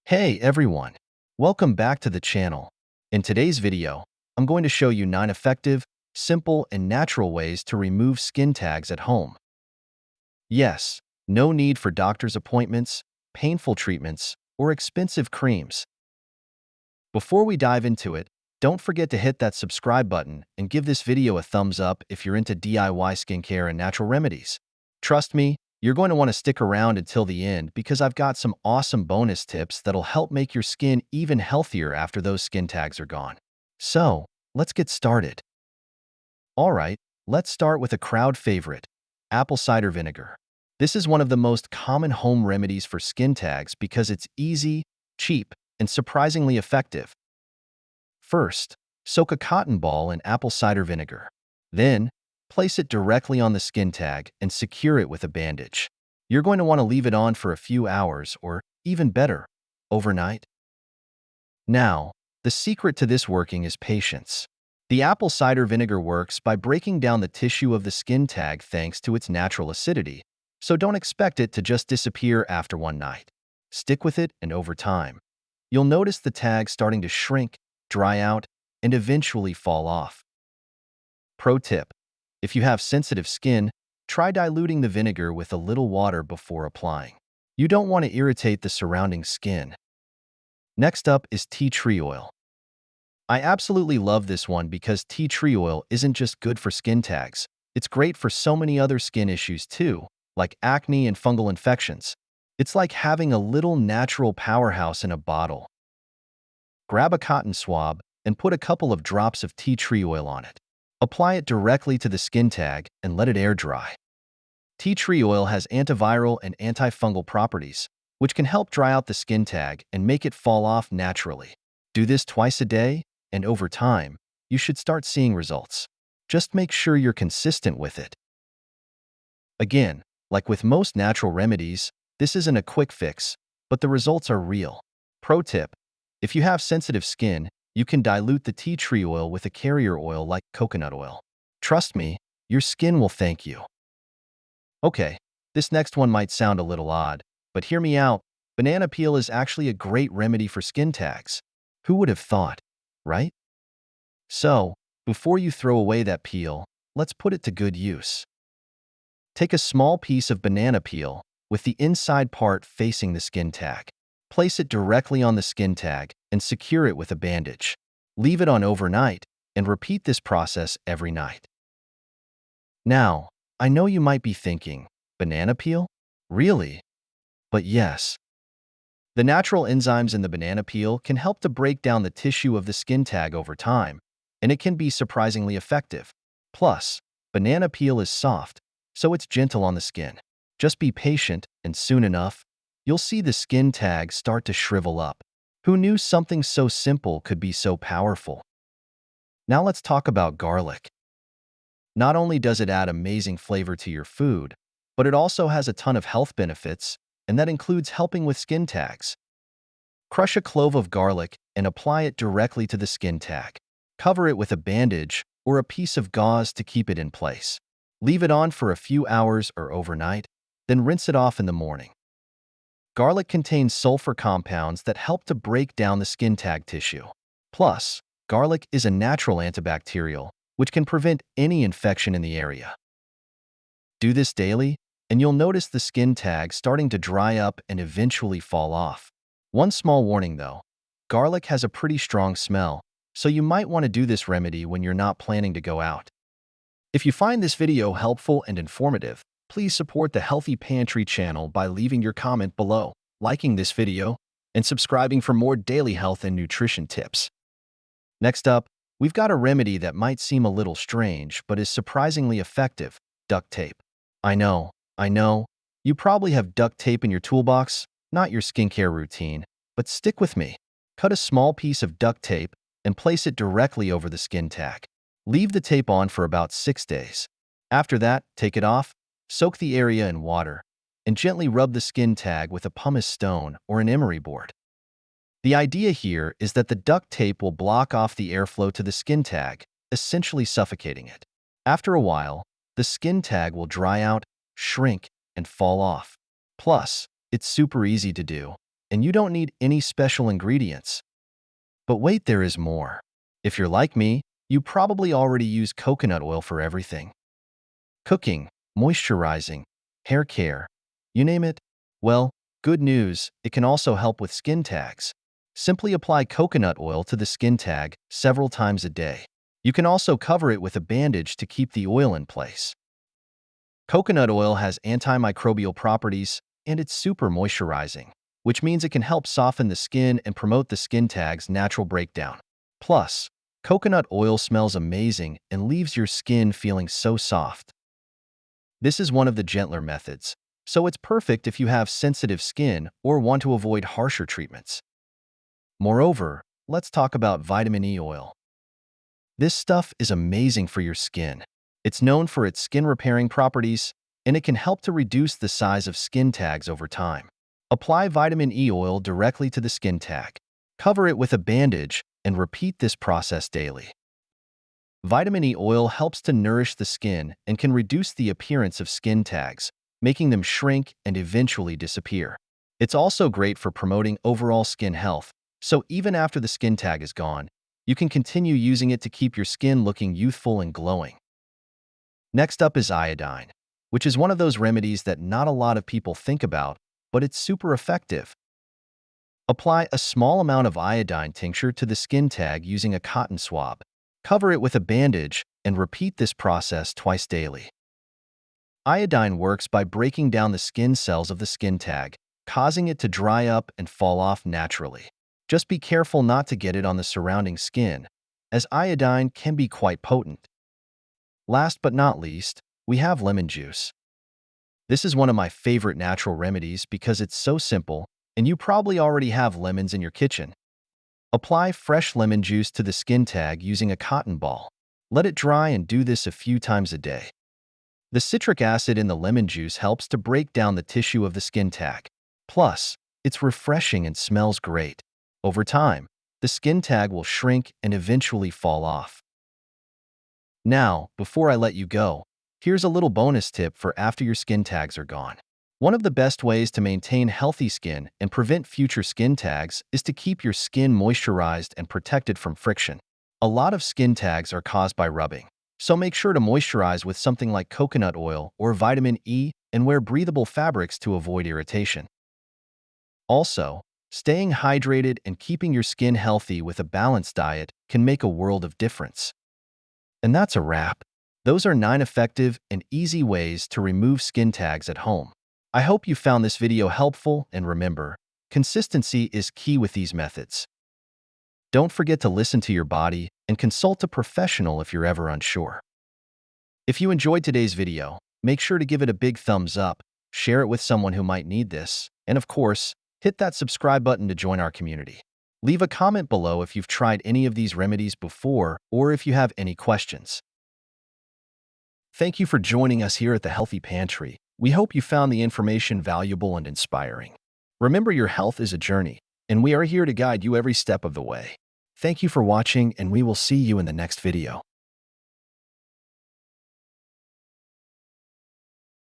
Hey everyone, welcome back to the channel. In today's video, I'm going to show you 9 effective, simple, and natural ways to remove skin tags at home. Yes, no need for doctor's appointments, painful treatments, or expensive creams. Before we dive into it, don't forget to hit that subscribe button and give this video a thumbs up if you're into DIY skincare and natural remedies. Trust me, you're going to want to stick around until the end because I've got some awesome bonus tips that'll help make your skin even healthier after those skin tags are gone. So, let's get started. Alright, let's start with a crowd favorite, apple cider vinegar. This is one of the most common home remedies for skin tags because it's easy, cheap, and surprisingly effective. First, soak a cotton ball in apple cider vinegar. Then, place it directly on the skin tag and secure it with a bandage. You're going to want to leave it on for a few hours or, even better, overnight. Now, the secret to this working is patience. The apple cider vinegar works by breaking down the tissue of the skin tag thanks to its natural acidity, so don't expect it to just disappear after one night. Stick with it, and over time, you'll notice the tag starting to shrink, dry out, and eventually fall off. Pro tip: if you have sensitive skin, try diluting the vinegar with a little water before applying. You don't want to irritate the surrounding skin. Next up is tea tree oil. I absolutely love this one because tea tree oil isn't just good for skin tags. It's great for so many other skin issues too, like acne and fungal infections. It's like having a little natural powerhouse in a bottle. Grab a cotton swab and put a couple of drops of tea tree oil on it. Apply it directly to the skin tag and let it air dry. Tea tree oil has antiviral and antifungal properties, which can help dry out the skin tag and make it fall off naturally. Do this twice a day, and over time, you should start seeing results. Just make sure you're consistent with it. Again, like with most natural remedies, this isn't a quick fix, but the results are real. Pro tip: if you have sensitive skin, you can dilute the tea tree oil with a carrier oil like coconut oil. Trust me, your skin will thank you. Okay, this next one might sound a little odd, but hear me out. Banana peel is actually a great remedy for skin tags. Who would have thought, right? So, before you throw away that peel, let's put it to good use. Take a small piece of banana peel, with the inside part facing the skin tag. Place it directly on the skin tag and secure it with a bandage. Leave it on overnight and repeat this process every night. Now, I know you might be thinking, banana peel? Really? But yes. The natural enzymes in the banana peel can help to break down the tissue of the skin tag over time, and it can be surprisingly effective. Plus, banana peel is soft, so it's gentle on the skin. Just be patient, and soon enough, you'll see the skin tag start to shrivel up. Who knew something so simple could be so powerful? Now let's talk about garlic. Not only does it add amazing flavor to your food, but it also has a ton of health benefits, and that includes helping with skin tags. Crush a clove of garlic and apply it directly to the skin tag. Cover it with a bandage or a piece of gauze to keep it in place. Leave it on for a few hours or overnight, then rinse it off in the morning. Garlic contains sulfur compounds that help to break down the skin tag tissue. Plus, garlic is a natural antibacterial, which can prevent any infection in the area. Do this daily, and you'll notice the skin tag starting to dry up and eventually fall off. One small warning though, garlic has a pretty strong smell, so you might want to do this remedy when you're not planning to go out. If you find this video helpful and informative, please support the Healthy Pantry channel by leaving your comment below, liking this video, and subscribing for more daily health and nutrition tips. Next up, we've got a remedy that might seem a little strange but is surprisingly effective: duct tape. I know, you probably have duct tape in your toolbox, not your skincare routine, but stick with me. Cut a small piece of duct tape and place it directly over the skin tag. Leave the tape on for about 6 days. After that, take it off, soak the area in water, and gently rub the skin tag with a pumice stone or an emery board. The idea here is that the duct tape will block off the airflow to the skin tag, essentially suffocating it. After a while, the skin tag will dry out, shrink, and fall off. Plus, it's super easy to do. and you don't need any special ingredients. But wait, there is more. If you're like me, you probably already use coconut oil for everything. Cooking, moisturizing, hair care, you name it. Well, good news, it can also help with skin tags. Simply apply coconut oil to the skin tag several times a day. You can also cover it with a bandage to keep the oil in place. Coconut oil has antimicrobial properties, and it's super moisturizing, which means it can help soften the skin and promote the skin tag's natural breakdown. Plus, coconut oil smells amazing and leaves your skin feeling so soft. This is one of the gentler methods, so it's perfect if you have sensitive skin or want to avoid harsher treatments. Moreover, let's talk about vitamin E oil. This stuff is amazing for your skin. It's known for its skin-repairing properties, and it can help to reduce the size of skin tags over time. Apply vitamin E oil directly to the skin tag. Cover it with a bandage and repeat this process daily. Vitamin E oil helps to nourish the skin and can reduce the appearance of skin tags, making them shrink and eventually disappear. It's also great for promoting overall skin health, so even after the skin tag is gone, you can continue using it to keep your skin looking youthful and glowing. Next up is iodine, which is one of those remedies that not a lot of people think about, but it's super effective. Apply a small amount of iodine tincture to the skin tag using a cotton swab. Cover it with a bandage and repeat this process twice daily. Iodine works by breaking down the skin cells of the skin tag, causing it to dry up and fall off naturally. Just be careful not to get it on the surrounding skin, as iodine can be quite potent. Last but not least, we have lemon juice. This is one of my favorite natural remedies because it's so simple, and you probably already have lemons in your kitchen. Apply fresh lemon juice to the skin tag using a cotton ball. Let it dry and do this a few times a day. The citric acid in the lemon juice helps to break down the tissue of the skin tag. Plus, it's refreshing and smells great. Over time, the skin tag will shrink and eventually fall off. Now, before I let you go, here's a little bonus tip for after your skin tags are gone. One of the best ways to maintain healthy skin and prevent future skin tags is to keep your skin moisturized and protected from friction. A lot of skin tags are caused by rubbing, so make sure to moisturize with something like coconut oil or vitamin E and wear breathable fabrics to avoid irritation. Also, staying hydrated and keeping your skin healthy with a balanced diet can make a world of difference. And that's a wrap. Those are 9 effective and easy ways to remove skin tags at home. I hope you found this video helpful, and remember, consistency is key with these methods. Don't forget to listen to your body and consult a professional if you're ever unsure. If you enjoyed today's video, make sure to give it a big thumbs up, share it with someone who might need this, and of course, hit that subscribe button to join our community. Leave a comment below if you've tried any of these remedies before or if you have any questions. Thank you for joining us here at the Healthy Pantry. We hope you found the information valuable and inspiring. Remember, your health is a journey, and we are here to guide you every step of the way. Thank you for watching, and we will see you in the next video.